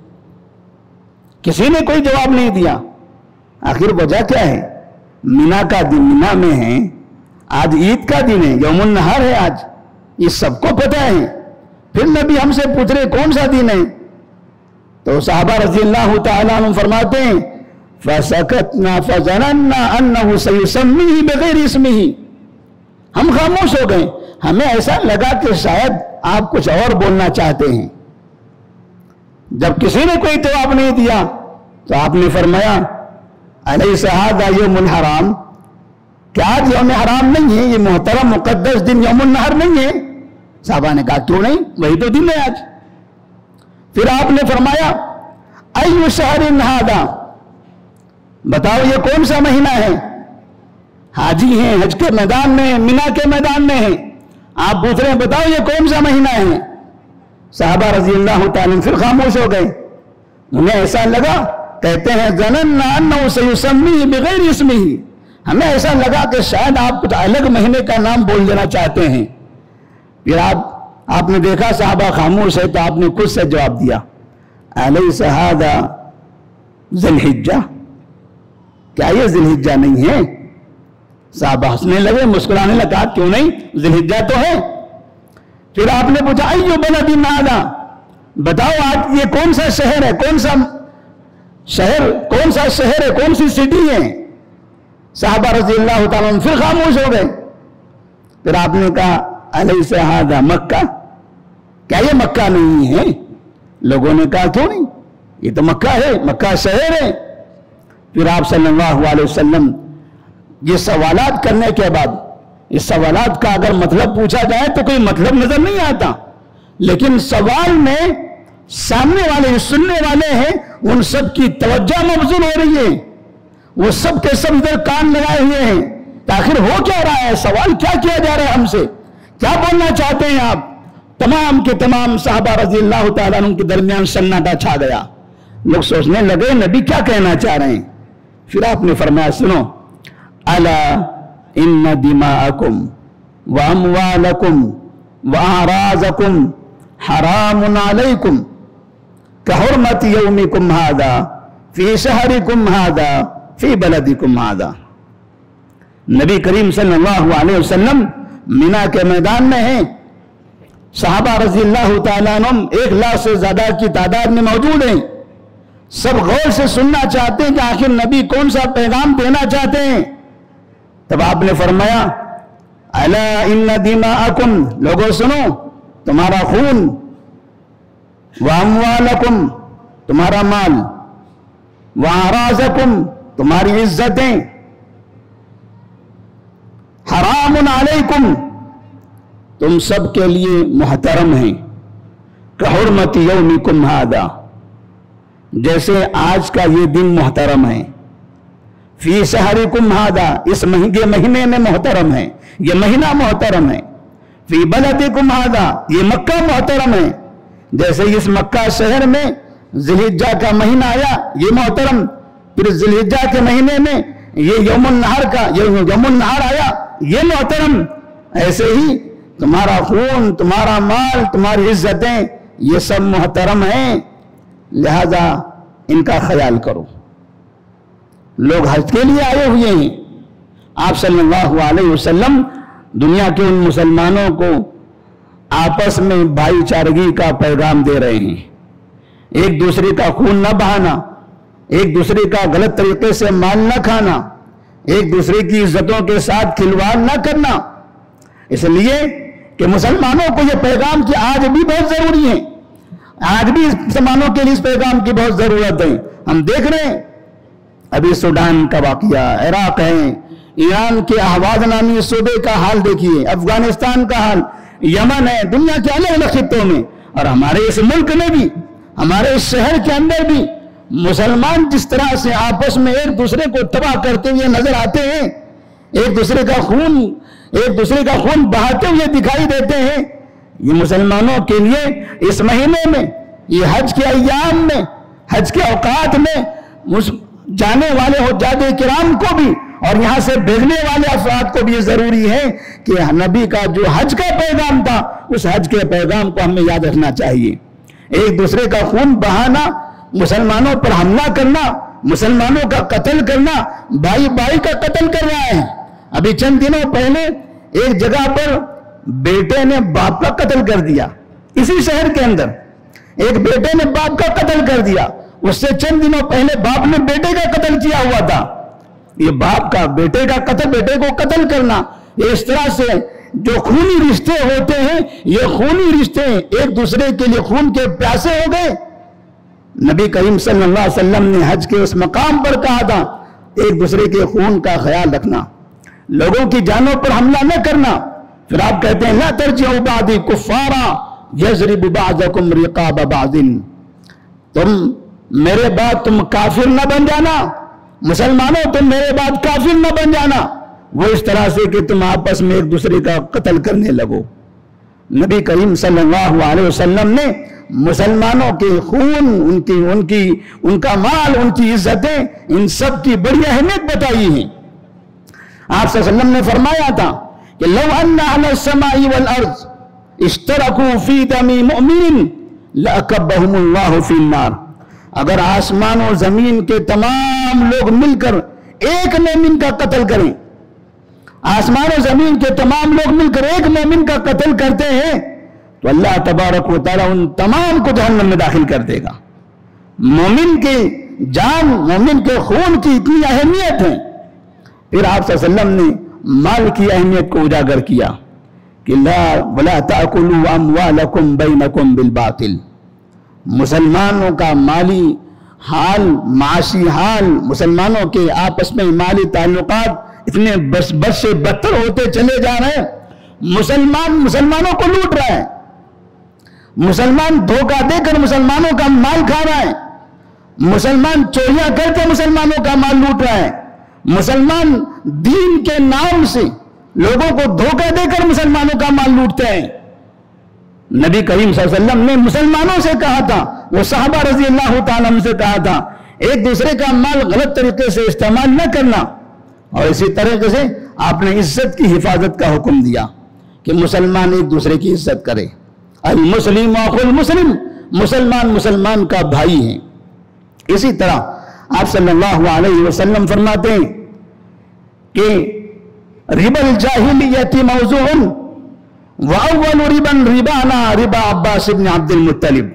کسی نے کوئی جواب نہیں دیا۔ آخر وجہ کیا ہے؟ منی کا دن، منی میں ہیں، آج عید کا دن ہے، یوم النحر ہے آج، یہ سب کو پتہ ہے۔ پھر نبی ہم سے پوچھ رہے کون سا دن ہے؟ تو صحابہ رضی اللہ تعالیٰ عنہ فرماتے ہیں فَسَكَتْنَا فَظَنَنَّا أَنَّهُ سَيُسَمِّهِ بِغَيْرِ اسْمِهِ، ہم خاموش ہو گئے، ہمیں ایسا لگا کہ شاید آپ کچھ اور بولنا چاہتے ہیں۔ جب کسی نے کوئی جواب نہیں دیا تو آپ نے فرمایا أَلَيْسَ هَذَا يَوْمُ الْحَرَامِ، کیا آج یوم حرام نہیں ہے؟ یہ محترم مقدس دن یوم النحر نہیں ہے؟ صحابہ نے کہا کیوں نہیں، وہی تو دن ہے آج۔ پھر آپ نے فرمایا أَيُّ شَهْرٍ هَذَا، بتاؤ یہ کون سا مہینہ ہے؟ حاجی ہیں، حج کے میدان میں ہیں، منی کے میدان میں ہیں، آپ پوچھ رہے ہیں بتاؤ یہ کون سا مہینہ ہے؟ صحابہ رضی اللہ تعالیٰ پھر خاموش ہو گئے، انہیں ایسا لگا، کہتے ہیں ظننا انه سيسميه بغیر اسمه، ہمیں ایسا لگا کہ شاید آپ کچھ الگ مہینے کا نام بول دینا چاہتے ہیں۔ پھر آپ نے دیکھا صحابہ خاموش ہے تو آپ نے خود سے جواب دیا أَلَيْسَ هَذَا ذُو الْحِجَّةِ، کیا یہ ذی الحجہ نہیں ہے؟ صحابہ ہنسنے لگے، مسکرانے لگا، کیوں نہیں، ذی الحجہ تو ہے۔ پھر آپ نے پوچھا أَيُّ بَلَدٍ هَذَا، بتاؤ آج یہ کون سا شہر ہے، کون سا شہر ہے، کون سی سٹی ہے؟ صحابہ رضی اللہ تعالیٰ عنہ پھر خاموش ہو گئے۔ پھر آپ نے کہا أَلَيْسَ هَذَا مکہ، کیا یہ مکہ نہیں ہے؟ لوگوں نے کہا کیوں نہیں، یہ تو مکہ ہے، مکہ شہر ہے۔ پھر آپ صلی اللہ علیہ وسلم یہ سوالات کرنے کے بعد، اس سوالات کا اگر مطلب پوچھا جائے تو کوئی مطلب نظر نہیں آتا، لیکن سوال میں سامنے والے سننے والے ہیں ان سب کی توجہ مبذول ہو رہی ہے، وہ سب کے سب ادھر کان لگائے ہوئے ہیں کہ آخر ہو کیا رہا ہے، سوال کیا کیا جا رہا ہے، ہم سے کیا بولنا چاہتے ہیں آپ؟ تمام کے تمام صحابہ رضی اللہ تعالیٰ عنہ کے درمیان سناٹا چھا گیا، لوگ سوچنے لگے نبی کیا کہنا چاہ رہے ہیں۔ پھر آپ نے فرمایا سنو، الا ان دماءکم واموالکم واعراضکم حرام علیکم کحرمت یومکم ھذا فی شہرکم ھذا فی بلدکم ھذا۔ نبی کریم صلی اللہ علیہ وسلم منی کے میدان میں ہیں، صحابہ رضی اللہ تعالیٰ عنہ 1 لاکھ سے زیادہ کی تعداد میں موجود ہیں، سب غور سے سننا چاہتے ہیں کہ آخر نبی کون سا پیغام دینا چاہتے ہیں۔ تب آپ نے فرمایا الا ان دماءکم، لوگوں سنو، تمہارا خون، واموالکم، تمہارا مال، واعراضکم، تمہاری عزتیں، حرام علیکم، تم سب کے لیے محترم ہیں، کحرمت یومکم ھذا، جیسے آج کا یہ دن محترم ہے، فی شہرکم ھذا، اس مہینے میں محترم ہے، یہ مہینہ محترم ہے، فی بلدکم ھذا، یہ مکہ محترم ہے، جیسے اس مکہ شہر میں ذی الحجہ کا مہینہ آیا یہ محترم، پھر ذی الحجہ کے مہینے میں یہ یوم النہر آیا یہ محترم، ایسے ہی تمہارا خون، تمہارا مال، تمہاری عزتیں یہ سب محترم ہیں، لہذا ان کا خیال کرو۔ لوگ حج کے لیے آئے ہوئے ہیں، آپ صلی اللہ علیہ وسلم دنیا کے ان مسلمانوں کو آپس میں بھائی چارگی کا پیغام دے رہے ہیں، ایک دوسرے کا خون نہ بہانا، ایک دوسرے کا غلط طریقے سے مال نہ کھانا، ایک دوسرے کی عزتوں کے ساتھ کھلواڑ نہ کرنا، اس لیے کہ مسلمانوں کو یہ پیغام کی آج بھی بہت ضروری ہے، آج بھی مسلمانوں کے لیے اس پیغام کی بہت ضرورت ہے۔ ہم دیکھ رہے ہیں ابھی سوڈان کا واقعہ، عراق ہے، ایران کے احواز نامی صوبے کا حال دیکھیے، افغانستان کا حال، یمن ہے، دنیا کے الگ الگ خطوں میں، اور ہمارے اس ملک میں بھی، ہمارے اس شہر کے اندر بھی مسلمان جس طرح سے آپس میں ایک دوسرے کو تباہ کرتے ہوئے نظر آتے ہیں، ایک دوسرے کا خون بہاتے ہوئے دکھائی دیتے ہیں، یہ مسلمانوں کے لیے اس مہینے میں، یہ حج کے ایام میں، حج کے اوقات میں جانے والے حجاج کرام کو بھی اور یہاں سے بھیجنے والے افراد کو بھی یہ ضروری ہے کہ نبی کا جو حج کا پیغام تھا اس حج کے پیغام کو ہمیں یاد رکھنا چاہیے۔ ایک دوسرے کا خون بہانا، مسلمانوں پر حملہ کرنا، مسلمانوں کا قتل کرنا، بھائی بھائی کا قتل کر رہا ہے۔ ابھی چند دنوں پہلے ایک جگہ پر بیٹے نے باپ کا قتل کر دیا، اسی شہر کے اندر ایک بیٹے نے باپ کا قتل کر دیا، اس سے چند دنوں پہلے باپ نے بیٹے کا قتل کیا ہوا تھا۔ یہ باپ کا بیٹے کا قتل، بیٹے کو قتل کرنا، یہ اس طرح سے جو خونی رشتے ہوتے ہیں، یہ خونی رشتے ایک دوسرے کے لیے خون کے پیاسے ہو گئے۔ نبی کریم صلی اللہ علیہ وسلم نے حج کے اس مقام پر کہا تھا ایک دوسرے کے خون کا خیال رکھنا، لوگوں کی جانوں پر حملہ نہ کرنا۔ پھر آپ کہتے ہیں لا ترجعوا بعدی کفارا یضرب بعضکم رقاب بعض، تم میرے بعد تم کافر نہ بن جانا، مسلمانوں تم میرے بعد کافر نہ بن جانا، وہ اس طرح سے کہ تم آپس میں ایک دوسرے کا قتل کرنے لگو۔ نبی کریم صلی اللہ علیہ وسلم نے مسلمانوں کے خون، ان کا مال، ان کی عزتیں، ان سب کی بڑی اہمیت بتائی ہے۔ آپ صلی اللہ علیہ وسلم نے فرمایا تھا کہ لو ان اہل السماء والارض اشترکوا فی دم مؤمن لاکبہم اللہ فی النار، اگر آسمان و زمین کے تمام لوگ مل کر ایک مومن کا قتل کریں، آسمان و زمین کے تمام لوگ مل کر ایک مومن کا قتل کرتے ہیں تو اللہ تبارک و تعالیٰ ان تمام کو جہنم میں داخل کر دے گا۔ مومن کی جان، مومن کے خون کی اتنی اہمیت ہے۔ پھر آپ صلی اللہ علیہ وسلم نے مال کی اہمیت کو اجاگر کیا کہ وَلَا تَأْكُلُوا أَمْوَالَكُمْ بَيْنَكُمْ بِالْبَاطِلِ، مسلمانوں کا مالی حال، معاشی حال، مسلمانوں کے آپس میں مالی تعلقات اتنے بد سے بدتر ہوتے چلے جا رہے ہیں۔ مسلمانوں کو لوٹ رہا ہے، مسلمان دھوکہ دے کر مسلمانوں کا مال کھا رہا ہے، مسلمان چوریاں کر کے مسلمانوں کا مال لوٹ رہا ہے، مسلمان دین کے نام سے لوگوں کو دھوکہ دے کر مسلمانوں کا مال لوٹتے ہیں۔ نبی کریم صلی اللہ علیہ وسلم نے مسلمانوں سے کہا تھا، وہ صحابہ رضی اللہ تعالیٰ عنہ سے کہا تھا ایک دوسرے کا مال غلط طریقے سے استعمال نہ کرنا، اور اسی طریقے سے آپ نے عزت کی حفاظت کا حکم دیا کہ مسلمان ایک دوسرے کی عزت کرے۔ المسلم اخو المسلم، مسلمان کا بھائی ہے۔ اسی طرح آپ صلی اللہ علیہ وسلم فرماتے ہیں کہ ربا الجاہلیت موضوع وَأَوَّلُ رِبًا رِبَانَا رِبَا عباس بن عبد المطلب،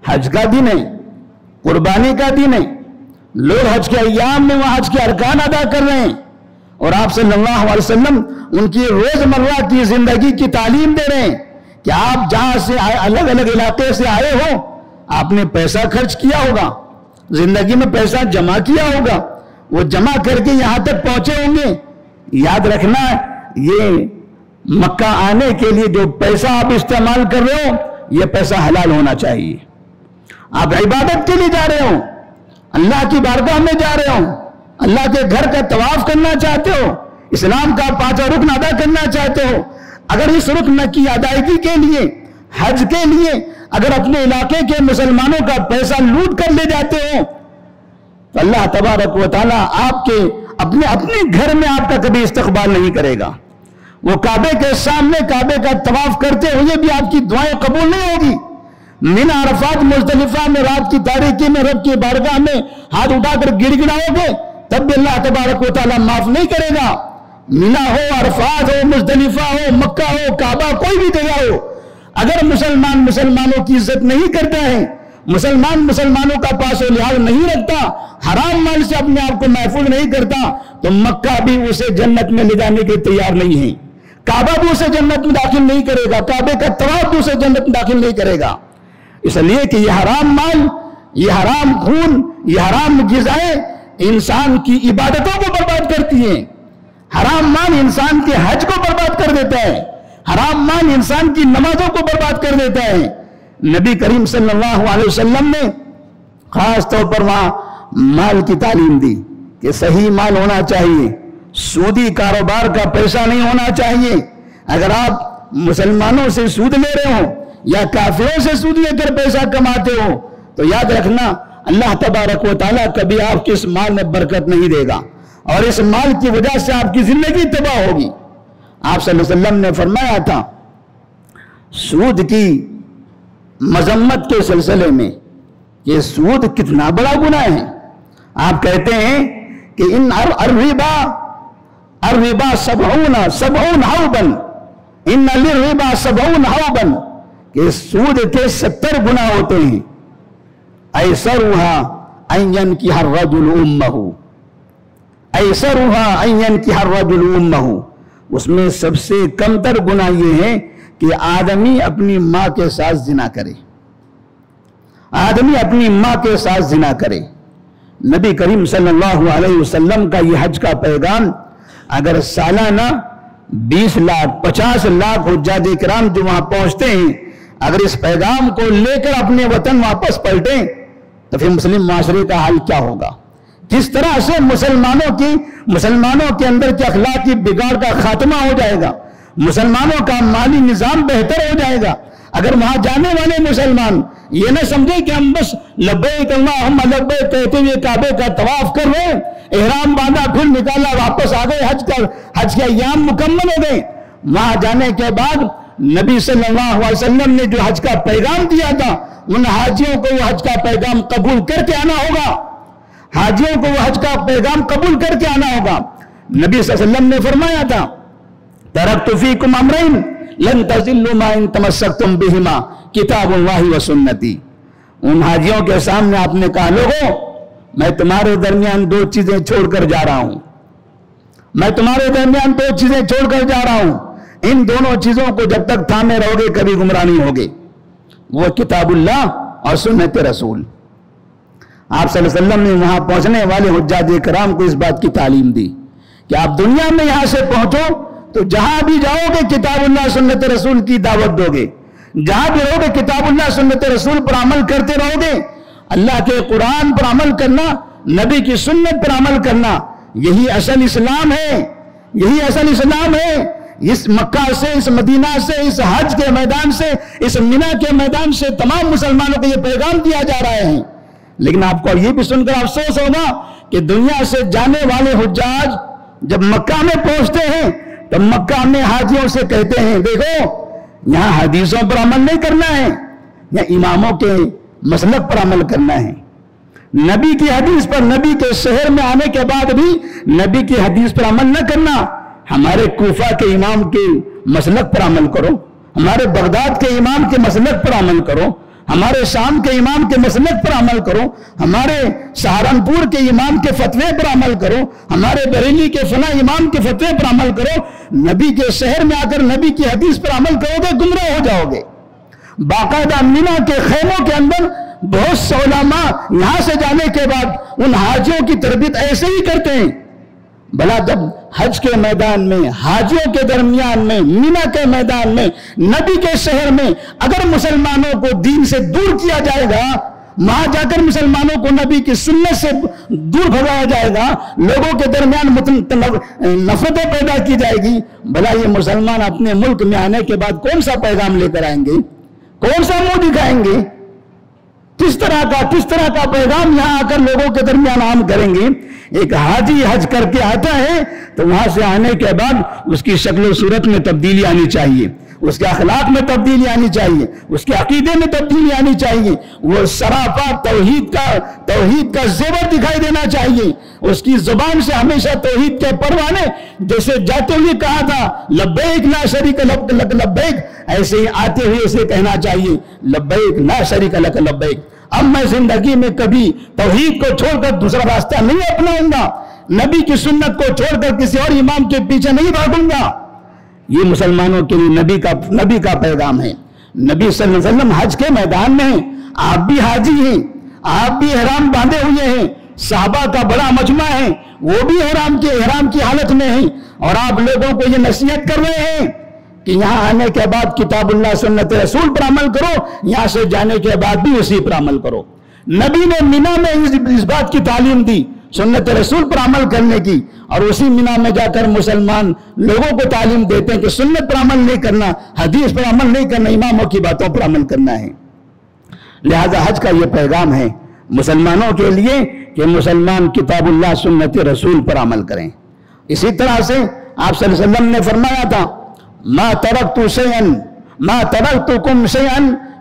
حج کا دن ہے، قربانی کا دن ہے، لوگ حج کے ایام میں وہاں حج کے ارکان ادا کر رہے ہیں، اور آپ صلی اللہ علیہ وسلم ان کی روزمرہ کی زندگی کی تعلیم دے رہے ہیں کہ آپ جہاں سے آئے، الگ الگ علاقے سے آئے ہو، آپ نے پیسہ خرچ کیا ہوگا، زندگی میں پیسہ جمع کیا ہوگا، وہ جمع کر کے یہاں تک پہنچے ہوں گے۔ یاد رکھنا یہ مکہ آنے کے لیے جو پیسہ آپ استعمال کر رہے ہو یہ پیسہ حلال ہونا چاہیے. آپ عبادت کے لیے جا رہے ہو, اللہ کی بارگاہ میں جا رہے ہو, اللہ کے گھر کا طواف کرنا چاہتے ہو, اسلام کا 5 رکن ادا کرنا چاہتے ہو. اگر اس رکن کی ادائیگی کے لیے, حج کے لیے اگر اپنے علاقے کے مسلمانوں کا پیسہ لوٹ کر لے جاتے ہو تو اللہ تبارک و تعالیٰ آپ کے اپنے گھر میں آپ کا کبھی استقبال نہیں کرے گا. وہ کعبے کے سامنے کعبے کا طواف کرتے ہوئے بھی آپ کی دعائیں قبول نہیں ہوگی. منی عرفات مزدلفہ میں رات کی تاریکی میں رب کی بارگاہ میں ہاتھ اٹھا کر گڑ گڑاؤ گے تب بھی اللہ تبارک و تعالیٰ معاف نہیں کرے گا. منی ہو, عرفات ہو, مزدلفہ ہو, مکہ ہو, کعبہ, کوئی بھی جگہ ہو, اگر مسلمان مسلمانوں کی عزت نہیں کرتا ہے, مسلمان مسلمانوں کا پاس و لحاظ نہیں رکھتا, حرام مال سے اپنے آپ کو محفوظ نہیں کرتا, تو مکہ بھی اسے جنت میں لے جانے کے تیار نہیں ہے, کعبہ بھی اسے جنت میں داخل نہیں کرے گا, کعبے کا طواف بھی اسے جنت میں داخل نہیں کرے گا. اس لیے کہ یہ حرام مال, یہ حرام خون, یہ حرام غذائیں انسان کی عبادتوں کو برباد کرتی ہیں. حرام مال انسان کے حج کو برباد کر دیتا ہے, حرام مال انسان کی نمازوں کو برباد کر دیتا ہے. نبی کریم صلی اللہ علیہ وسلم نے خاص طور پر وہاں مال کی تعلیم دی کہ صحیح مال ہونا چاہیے, سودی کاروبار کا پیسہ نہیں ہونا چاہیے. اگر آپ مسلمانوں سے سود لے رہے ہو یا کافروں سے سود لے کر پیسہ کماتے ہو تو یاد رکھنا اللہ تبارک و تعالیٰ کبھی آپ کے اس مال میں برکت نہیں دے گا, اور اس مال کی وجہ سے آپ کی زندگی تباہ ہوگی. آپ صلی اللہ علیہ وسلم نے فرمایا تھا سود کی مذمت کے سلسلے میں یہ سود کتنا بڑا گناہ ہے. آپ کہتے ہیں کہ ان الربا 70 حوبا, ان للربا 70 حوبا, کہ سود کے 70 گناہ ہوتے ہیں. ایسرها ان ينكح الرجل امه, ایسرها ان ينكح الرجل امه, اس میں سب سے کم تر گناہ یہ ہے کہ آدمی اپنی ماں کے ساتھ زنا کرے, آدمی اپنی ماں کے ساتھ زنا کرے. نبی کریم صلی اللہ علیہ وسلم کا یہ حج کا پیغام اگر سالانہ 20 لاکھ 50 لاکھ حجاج کرام جو وہاں پہنچتے ہیں اگر اس پیغام کو لے کر اپنے وطن واپس پلٹیں تو پھر مسلم معاشرے کا حال کیا ہوگا. کس طرح سے مسلمانوں کے اندر کے اخلاقی بگاڑ کا خاتمہ ہو جائے گا, مسلمانوں کا مالی نظام بہتر ہو جائے گا. اگر وہاں جانے والے مسلمان یہ نہ سمجھے کہ ہم بس لبیک اللہم لبیک کہتے ہوئے کعبے کا طواف کر رہے ہیں, احرام باندھا پھر نکالا واپس آ گئے, حج کے ایام مکمل ہو گئے. وہاں جانے کے بعد نبی صلی اللہ علیہ وسلم نے جو حج کا پیغام دیا تھا ان حاجیوں کو وہ حج کا پیغام قبول کر کے آنا ہوگا, حاجیوں کو وہ حج کا پیغام قبول کر کے آنا ہوگا. نبی صلی اللہ علیہ وسلم نے فرمایا تھا ترکت فیکم امرین لن تضلوا ما ان تمسکتم بہما کتاب اللہ و سنتی. ان حاجیوں کے سامنے آپ نے کہا لوگوں میں تمہارے درمیان 2 چیزیں چھوڑ کر جا رہا ہوں, میں تمہارے درمیان 2 چیزیں چھوڑ کر جا رہا ہوں, ان دونوں چیزوں کو جب تک تھامے رہو گے کبھی گمراہ نہیں ہوگے, وہ کتاب اللہ اور سنت رسول. آپ صلی اللہ علیہ وسلم نے وہاں پہنچنے والے حجاج کرام کو اس بات کی تعلیم دی کہ آپ دنیا میں یہاں سے پہنچو تو جہاں بھی جاؤ گے کتاب اللہ سنت رسول کی دعوت دو گے, جہاں بھی رہو گے کتاب اللہ سنت رسول پر عمل کرتے رہو گے. اللہ کے قرآن پر عمل کرنا, نبی کی سنت پر عمل کرنا, یہی اصل اسلام ہے, یہی اصل اسلام ہے. اس مکہ سے, اس مدینہ سے, اس حج کے میدان سے, اس منی کے میدان سے تمام مسلمانوں کو یہ پیغام دیا جا رہا ہے. لیکن آپ کو یہ بھی سن کر افسوس ہوگا کہ دنیا سے جانے والے حجاج جب مکہ میں پہنچتے ہیں تو مکہ میں حاجیوں سے کہتے ہیں دیکھو یہاں حدیثوں پر عمل نہیں کرنا ہے, یا اماموں کے مسلک پر عمل کرنا ہے. نبی کی حدیث پر, نبی کے شہر میں آنے کے بعد بھی نبی کی حدیث پر عمل نہ کرنا, ہمارے کوفہ کے امام کے مسلک پر عمل کرو, ہمارے بغداد کے امام کے مسلک پر عمل کرو, ہمارے شام کے امام کے مسلک پر عمل کرو, ہمارے سہارنپور کے امام کے فتوے پر عمل کرو, ہمارے بریلی کے فلاں امام کے فتوے پر عمل کرو. نبی کے شہر میں آ کر نبی کی حدیث پر عمل کرو گے گمراہ ہو جاؤ گے. باقاعدہ منی کے خیموں کے اندر بہت سے علماء یہاں سے جانے کے بعد ان حاجیوں کی تربیت ایسے ہی کرتے ہیں. بھلا جب حج کے میدان میں، حاجیوں کے درمیان میں، مینا کے میدان میں، نبی کے شہر میں اگر مسلمانوں کو دین سے دور کیا جائے گا، وہاں جا کر مسلمانوں کو نبی کی سنت سے دور بھگایا جائے گا، لوگوں کے درمیان نفرتیں پیدا کی جائے گی، بھلا یہ مسلمان اپنے ملک میں آنے کے بعد کون سا پیغام لے کر آئیں گے؟ کون سا منہ دکھائیں گے؟ کس طرح کا پیغام یہاں آ کر لوگوں کے درمیان عام کریں گے؟ ایک حاجی حج کر کے آتا ہے تو وہاں سے آنے کے بعد اس کی شکل و صورت میں تبدیلی آنی چاہیے، اس کے اخلاق میں تبدیلی آنی چاہیے، اس کے عقیدے میں تبدیلی آنی چاہیے، وہ سراپا توحید کا زیور دکھائی دینا چاہیے، اس کی زبان سے ہمیشہ توحید کے پروانے جیسے جاتے ہوئے کہا تھا لبیک لا شریک لک لبیک، ایسے ہی آتے ہوئے اسے کہنا چاہیے لبیک لا شریک لک لبیک۔ اب میں زندگی میں کبھی توحید کو چھوڑ کر دوسرا راستہ نہیں اپناؤں گا، نبی کی سنت کو چھوڑ کر کسی اور امام کے پیچھے نہیں بھاگوں گا۔ یہ مسلمانوں کے لیے نبی کا پیغام ہے۔ نبی صلی اللہ علیہ وسلم حج کے میدان میں ہیں، آپ بھی حاجی ہیں، آپ بھی احرام باندھے ہوئے ہیں، صحابہ کا بڑا مجمع ہے، وہ بھی احرام کی حالت میں ہیں، اور آپ لوگوں کو یہ نصیحت کر رہے ہیں کہ یہاں آنے کے بعد کتاب اللہ سنت رسول پر عمل کرو، یہاں سے جانے کے بعد بھی اسی پر عمل کرو۔ نبی نے مینا میں اس بات کی تعلیم دی سنت رسول پر عمل کرنے کی، اور اسی مینا میں جا کر مسلمان لوگوں کو تعلیم دیتے ہیں کہ سنت پر عمل نہیں کرنا، حدیث پر عمل نہیں کرنا، اماموں کی باتوں پر عمل کرنا ہے۔ لہذا حج کا یہ پیغام ہے مسلمانوں کے لیے کہ مسلمان کتاب اللہ سنت رسول پر عمل کریں۔ اسی طرح سے آپ صلی اللہ علیہ وسلم نے فرمایا تھا ما ترکتکم شیئا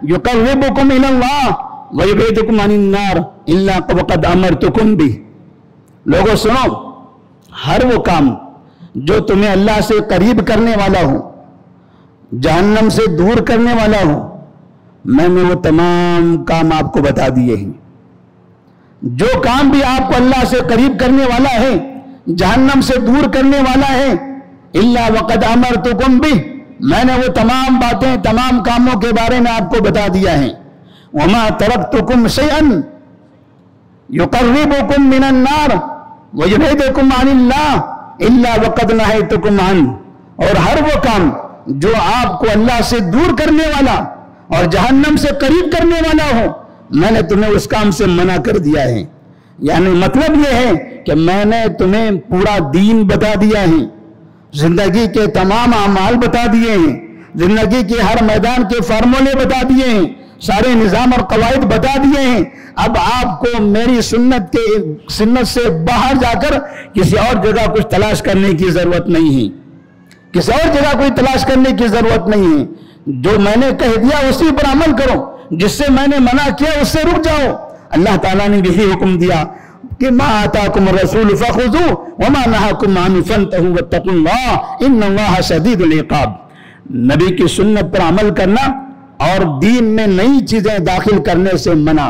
یقربکم الی اللہ ویبعدکم عن النار الا وقد امرتکم بہ۔ لوگوں سنو، ہر وہ کام جو تمہیں اللہ سے قریب کرنے والا ہو، جہنم سے دور کرنے والا ہو، میں نے وہ تمام کام آپ کو بتا دیے ہیں۔ جو کام بھی آپ کو اللہ سے قریب کرنے والا ہے، جہنم سے دور کرنے والا ہے، الا وقد امرتکم بہ، میں نے وہ تمام باتیں، تمام کاموں کے بارے میں آپ کو بتا دیا ہے۔ وما ترکتکم شیئا یقربکم من النار ویبعدکم عن اللہ الا وقد نہیتکم عنہ، اور ہر وہ کام جو آپ کو اللہ سے دور کرنے والا اور جہنم سے قریب کرنے والا ہو، میں نے تمہیں اس کام سے منع کر دیا ہے۔ یعنی مطلب یہ ہے کہ میں نے تمہیں پورا دین بتا دیا ہے، زندگی کے تمام اعمال بتا دیے ہیں، زندگی کے ہر میدان کے فارمولے بتا دیے ہیں، سارے نظام اور قواعد بتا دیے ہیں۔ اب آپ کو میری سنت سے باہر جا کر کسی اور جگہ کچھ تلاش کرنے کی ضرورت نہیں ہے، کسی اور جگہ کوئی تلاش کرنے کی ضرورت نہیں ہے۔ جو میں نے کہہ دیا اسی پر عمل کرو، جس سے میں نے منع کیا اس سے رک جاؤ۔ اللہ تعالیٰ نے یہی حکم دیا کہ ما آتاکم الرسول فخذوہ وما نہاکم عنہ فانتہوا واتقوا اللہ ان اللہ شدید العقاب۔ نبی کی سنت پر عمل کرنا اور دین میں نئی چیزیں داخل کرنے سے منع،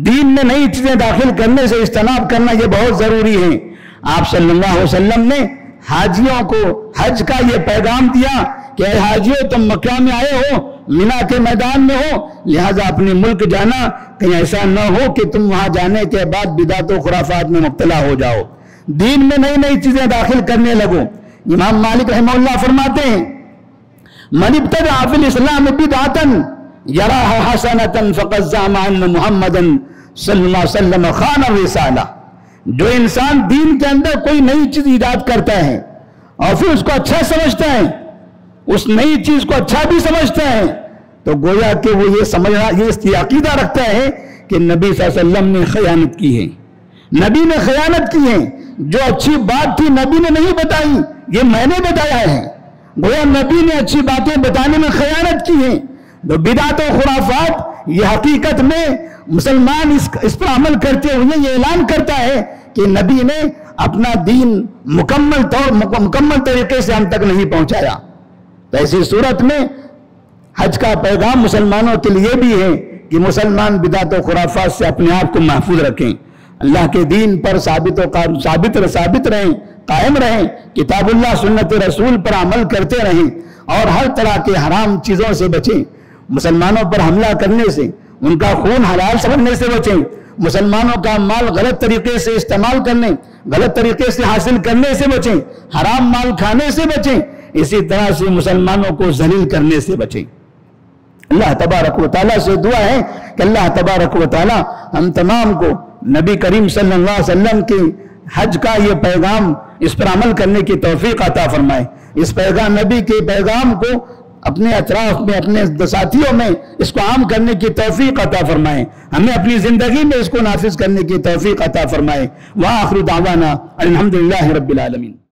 دین میں نئی چیزیں داخل کرنے سے اجتناب کرنا یہ بہت ضروری ہے۔ آپ صلی اللہ علیہ وسلم نے حاجیوں کو حج کا یہ پیغام دیا کہ اے حاجیوں، تم مکہ میں آئے ہو، مینا کے میدان میں ہو، لہذا اپنے ملک جانا، کہیں ایسا نہ ہو کہ تم وہاں جانے کے بعد بدعت و خرافات میں مبتلا ہو جاؤ، دین میں نئی نئی چیزیں داخل کرنے لگو۔ امام مالک رحمہ اللہ فرماتے ہیں من ابتدع فی الاسلام بدعتا یراها حسنتا فقد زعم ان محمدا صلی اللہ علیہ وسلم خان الرسالہ۔ جو انسان دین کے اندر کوئی نئی چیز ایجاد کرتا ہے اور پھر اس کو اچھا سمجھتا ہے، اس نئی چیز کو اچھا بھی سمجھتا ہے، تو گویا کہ وہ یہ عقیدہ رکھتا ہے کہ نبی صلی اللہ علیہ وسلم نے خیانت کی ہے، نبی نے خیانت کی ہے، جو اچھی بات تھی نبی نے نہیں بتائی، یہ میں نے بتایا ہے، گویا نبی نے اچھی باتیں بتانے میں خیانت کی ہے۔ تو بدعت و خرافات یہ حقیقت میں مسلمان اس پر عمل کرتے ہوئے یہ اعلان کرتا ہے کہ نبی نے اپنا دین مکمل طریقے سے ہم تک نہیں پہنچایا۔ تو ایسی صورت میں حج کا پیغام مسلمانوں کے لیے بھی ہے کہ مسلمان بدعت و خرافات سے اپنے آپ کو محفوظ رکھیں، اللہ کے دین پر ثابت رہیں، قائم رہیں، کتاب اللہ سنت رسول پر عمل کرتے رہیں، اور ہر طرح کے حرام چیزوں سے بچیں۔ مسلمانوں پر حملہ کرنے سے، ان کا خون حلال سمجھنے سے بچیں، مسلمانوں کا مال غلط طریقے سے استعمال کرنے، غلط طریقے سے حاصل کرنے سے بچیں، حرام مال کھانے سے بچیں، اسی طرح سے مسلمانوں کو ذلیل کرنے سے بچیں۔ اللہ تبارک و تعالیٰ سے دعا ہے کہ اللہ تبارک و تعالیٰ ہم تمام کو نبی کریم صلی اللہ علیہ وسلم کی حج کا یہ پیغام، اس پر عمل کرنے کی توفیق عطا فرمائے، اس پیغام نبی کے پیغام کو اپنے اطراف میں، اپنے ساتھیوں میں اس کو عام کرنے کی توفیق عطا فرمائے، ہمیں اپنی زندگی میں اس کو نافذ کرنے کی توفیق عطا فرمائے۔ وآخر دعوانا الحمدللہ رب العالمین۔